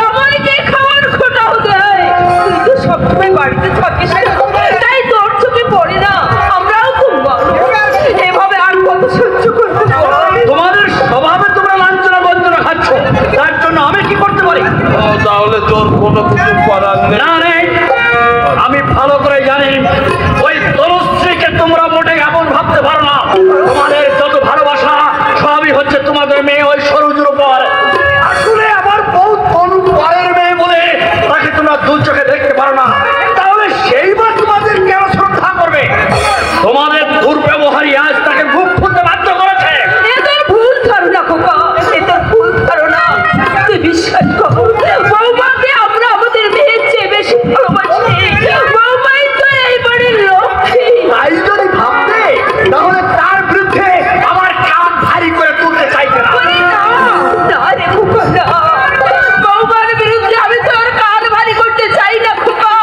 আমাকে খাওয়ার খোটাও দেয়। তুই তো সবসময় বাড়িতে থাকিস, তাই তোর চোখে পড়ে না। আমরাও তো এভাবে আর কত সহ্য করতে পারি? তোমাদের স্বভাবে তোমরা লাঞ্ছনা বঞ্চনা খাচ্ছ, তার জন্য আমি কি করতে পারি? তাহলে তোর কোনো কিছু করার নেই? না নেই, আমি ভালো করে জানি ওই তনুশ্রীকে তোমরা মোটে এমন ভাবতে পারো না। তোমাদের যত ভালোবাসা সবই হচ্ছে তোমাদের মেয়ে ওই সরোজের উপর। আসলে আমার বউ তনু পায়ের মেয়ে বলে তাকে তোমরা দু চোখে দেখতে পারো না। তাহলে সেইবার তোমাদের কেন শ্রদ্ধা করবে? তোমাদের দুর্ব্যবহারই আজ তাকে মুখ খুলতে বাধ্য করেছে। এ তোর ভুল ধারণা খোকা, এ তোর ভুল ধারণা। তুই বিশ্বাস কর, বৌমাকে আমরা আমাদের মেয়ের চেয়ে বেশি ভালোবাসি। বৌমাই তো এই বাড়ির লক্ষ্মী। তাই যদি ভাবতে তাহলে তার বিরুদ্ধে আমার কান ভারী করে তুলতে চাইতে না। না রে খোকা, না। বৌমার বিরুদ্ধে আমি তোর কান ভারী করতে চাই না খোকা।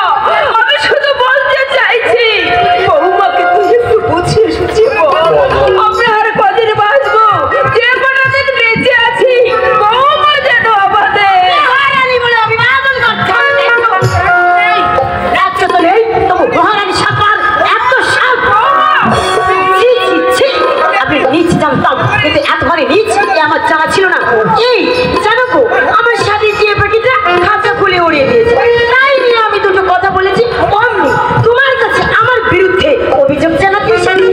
আমি শুধু বলতে চাইছি, বৌমাকে তুই একটু বুঝিয়ে সুঝিয়ে বল। আমরা আর কদিন বাঁচবো, যে কোনো দিন বেঁচে আছি, বৌমা যেন আমাদের। মহারানী বলে অভিবাদন করতে হবে। রাজ্য তো নেই, তবু মহারানী সাপার এত সাপ। ছি, ছি, ছি। আমি নিচ জানতাম, কিন্তু এতখানি নিচ এ আমার জানা ছিল না। এই জানো গো, আমার সাথে যে পাখিটা খাঁচা খুলে উড়িয়ে দিয়েছে, তাই নিয়ে আমি দুটো কথা বলেছি। অমনি তোমার কাছে আমার বিরুদ্ধে অভিযোগ জানাতে এসেছি।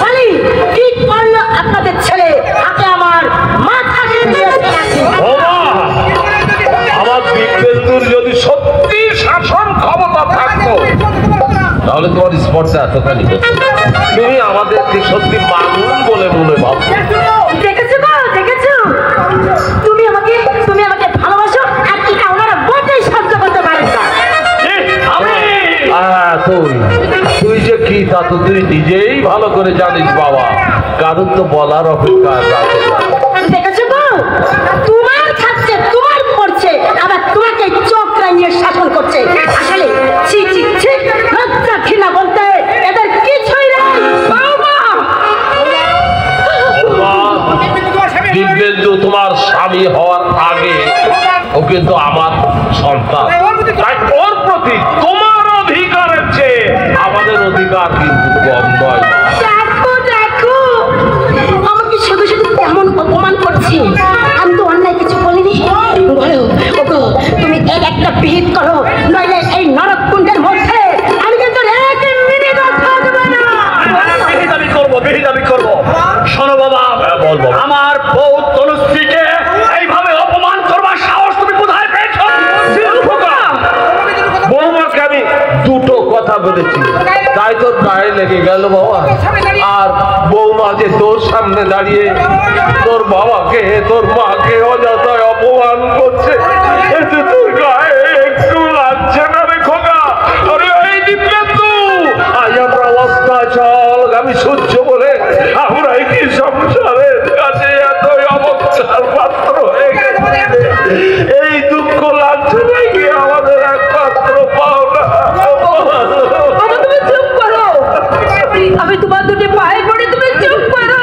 বলি ঠিক করলো আপনাদের ছেলে, হাতে আমার মাথা কেটে দিয়েছে। আমার বিদ্যুৎ যদি সত্যি শাসন ক্ষমতা থাকতো তাহলে তোমার স্পর্ধা এতখানি হতো। তুমি আমাদেরকে সত্যি মানুষ বলে মনে ভাবো। দেখেছো গো, দেখেছো? তুমি আমাকে ভালোবাসো, আর কি ওনারা মোটেই সহ্য করতে পারেন না। তুই যে কি তা তো তুই নিজেই ভালো করে জানিস বাবা, কারণ তো বলার অপেক্ষা রাখে না। দেখেছো গো, তোমার খাচ্ছে, তোমার পড়ছে, আবার তোমাকে চোখ রাঙিয়ে শাসন করছে। আসলে ছি ছি ছি, লজ্জা ঘৃণা বলতে এদের কিছুই নেই। দিব্যেন্দু তোমার স্বামী হওয়ার আগে ও কিন্তু আমার সন্তান, তাই ওর প্রতি তোমার অধিকারের চেয়ে আমাদের অধিকার কিন্তু কম নয়। দেখো দেখো, আমাকে শুধু শুধু কেমন অপমান করছি। আমি তো অন্যায় কিছু বলিনি। বলো ওগো, তুমি এর একটা বিহিত করো, নইলে এই নরককুণ্ডের মধ্যে আমি কিন্তু এক মিনিট থাকবো না। বেহিদাবি করবো। শোনো বাবা, আমার বউ তনুশ্রীকে এইভাবে অপমান করবার সাহস তুমি কোথায় পেয়েছো? বৌমাকে আমি দুটো কথা বলেছি, তাই তোর গায়ে লেগে গেল বাবা। আর বৌমা যে তোর সামনে দাঁড়িয়ে তোর বাবাকে তোর মাকে অযথায় অপমান করছে, এতে তোর গায়ে একটু লাগছে না রে খোকা? আরে এই দিব্যেন্দু, আজ আমরা অবস্থা চল আমি সহ্য বলে আমরা কি সংসারের কাছে এত অবস্থার পাত্র হয়ে গেছে। এই দুঃখ লাগছে নাকি আমাদের একমাত্র পাওনা? তুমি চুপ করো, আমি তোমার দুটি পায়ে পড়ে, তুমি চুপ করো।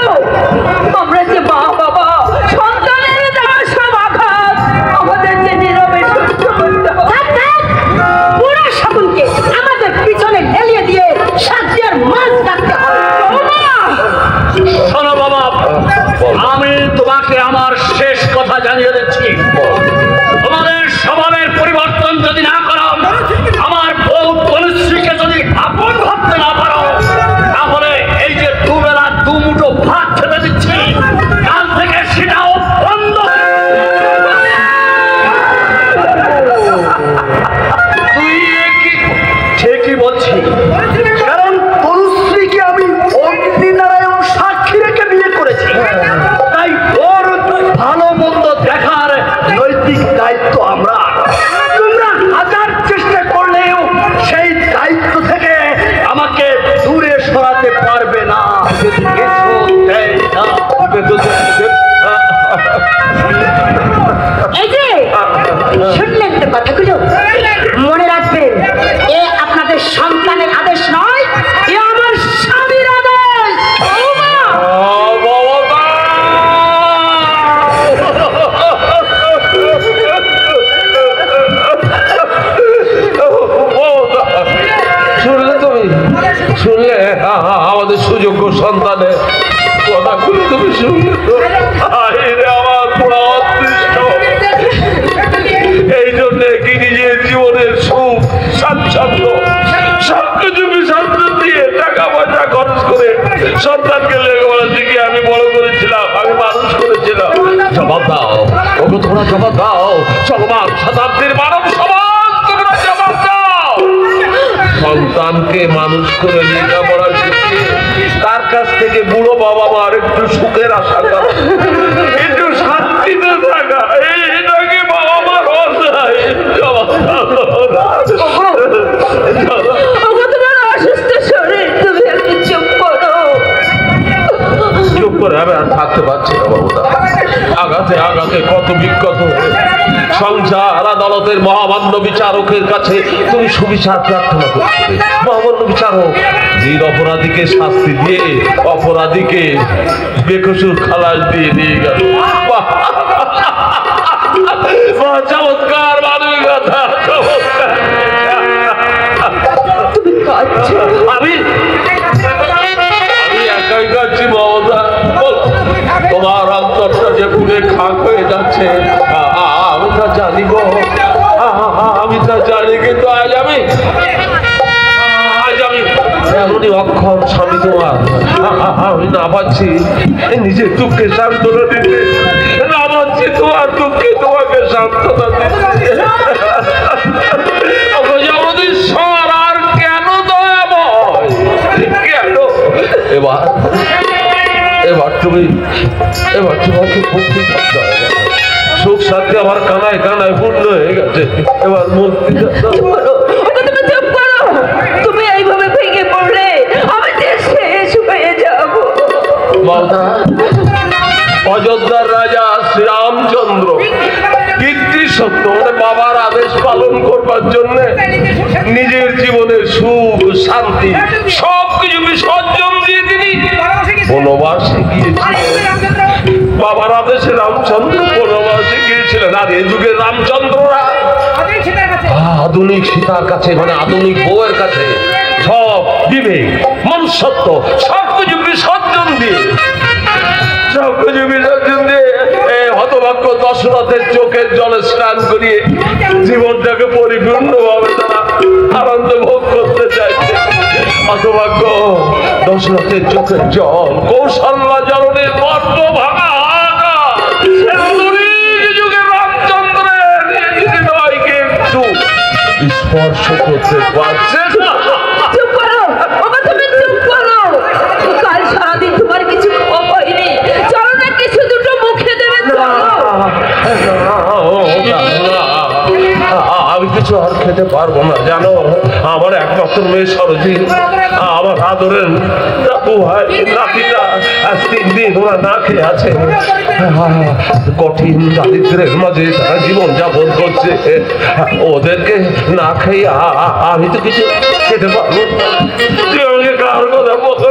আমরা যে মা বাবা, সন্তানের দেওয়া সব আঘাত আমাদের যে নীরবে সহ্য করতে হবে। পুরো শকুনকে আমাদের পিছনে ঢেলিয়ে দিয়ে সাজিয়ার মাছ রাখতে হবে। শোনো বাবা, আমি তোমাকে আমার শেষ কথা জানিয়ে দিচ্ছি। তোমাদের স্বভাবের পরিবর্তন যদি না করো, আমার বউ তনুশ্রীকে যদি আপন ভাবতে না পারো, তাহলে এই যে দুবেলা দুমুঠো ভাত খেতে দিচ্ছি, কাল থেকে সেটাও বন্ধ। তুই ঠিকই বলছি, কারণ তনুশ্রীকে আমি অগ্নিনারায়ণ সাক্ষী রেখে বিয়ে করেছি। তাই ওর ভালো মন্দ দেখার নৈতিক দায়িত্ব আমরা। তোমরা হাজার চেষ্টা করলেও সেই দায়িত্ব থেকে আমাকে দূরে সরাতে পারবে না। যদি কিছু দেয় না, এই যে শুনলেন তো কথাগুলো, মনে রাখবেন, এ আপনাদের সন্তানের আদেশ নয়, এ আমার স্বামীর আদেশ। সন্তানের কথাগুলো তুমি শুনলে তো আমার পুরো অদৃষ্ট। এই জন্য কি নিজের জীবনের সুখ স্বাচ্ছন্দ্য সবকিছু বিসর্জন দিয়ে টাকা পয়সা খরচ করে সন্তানকে লেখাপড়া শিখিয়ে আমি বড় করেছিলাম, আমি মানুষ করেছিলাম। জবাব দাও, ওকে তোমরা জবাব দাও। চলমান শতাব্দীর মানব সমাজ, তোমরা জবাব দাও। সন্তানকে মানুষ করে লেখাপড়া শিখিয়ে তার কাছ থেকে বুড়ো বাবা মার একটু সুখের আশা করো, একটু শান্তিতে থাকা, এইটাকে বাবা মার অন্যায়। জবাব দাও। অসুস্থ শরীর, তুমি একটু চুপ করো। চুপ করে আমি আর থাকতে পারছি না বাবুদা। আঘাতে আঘাতে কত বিক্ষত সংসার আদালতের মহামান্য বিচারকের কাছে তুমি সুবিচার প্রার্থনা করছো। মহামান্য বিচারক নির অপরাধীকে শাস্তি দিয়ে অপরাধীকে বেকসুর খালাস দিয়ে নিয়ে গেল। চমৎকার মানবিকতা, চমৎকার। তুমি কাঁদছো? আমি একাই কাঁদছি মমতা। তোমার অন্তরটা যে পুরে খাক হয়ে যাচ্ছে আমি তা জানি গো, আমি তা জানি। কিন্তু আজ আমি এমনই অক্ষম স্বামী তোমার, আমি না পাচ্ছি নিজের দুঃখে সান্ত্বনা দিতে, না পাচ্ছি তোমার দুঃখে তোমাকে সান্ত্বনা দিতে। আর কেন দয়াময়, কেন? এবার তোমাকে মুক্তি করতে হবে। সুখ শান্তি আমার কানায় কানায় পূর্ণ হয়ে গেছে, এবার মুক্তি। তুমি এইভাবে ভেঙে পড়লে আমি শেষ হয়ে যাব। অযোধ্যার রাজা শ্রীরামচন্দ্র কীর্তি সত্য মানে বাবার আদেশ পালন করবার জন্য নিজের জীবনের সুখ শান্তি সবকিছু বিসর্জন দিয়ে তিনি বনবাসে গিয়েছিলেন। বাবার আদেশে রামচন্দ্র বনবাসে গিয়েছিলেন। আর এই যুগের রামচন্দ্ররা আধুনিক সীতার কাছে মানে আধুনিক বউয়ের কাছে সব বিবেক মনুষ্যত্ব সবকিছু বিসর্জন দিয়ে হতভাগ্য দশরথের চোখের জলে স্নান করিয়ে জীবনটাকে পরিপূর্ণ ভাবে তারা আনন্দ ভোগ করতে চাইছে। হতভাগ্য দশরথের চোখের জল কৌশল্যা জলনের মর্ম ভাঙা যুগে রামচন্দ্রের হৃদয়কে একটু স্পর্শ করতে পারছে না। চুপ করো, তুমি চুপ করো। কাল সারাদিন তোমার কিছু হয়নি, চলো না কিছু দুটো মুখে দেবে। আমি কিছু আর খেতে পারবো না জানো। আমার একমাত্র মেয়ে সরোজি, আমার আদরের দাদু ভাই নাতিটা আজ 3 দিন ওরা না খেয়ে আছে। কঠিন দারিদ্রের মাঝে তারা জীবন যাপন করছে। ওদেরকে না খেয়ে আমি তো কিছু খেতে পারবো না। তুই আমাকে কার কথা বলছো?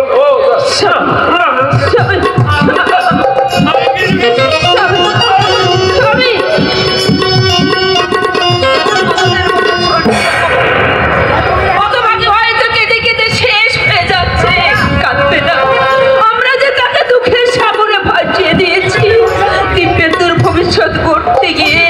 ভবিষ্যৎ করতে গিয়ে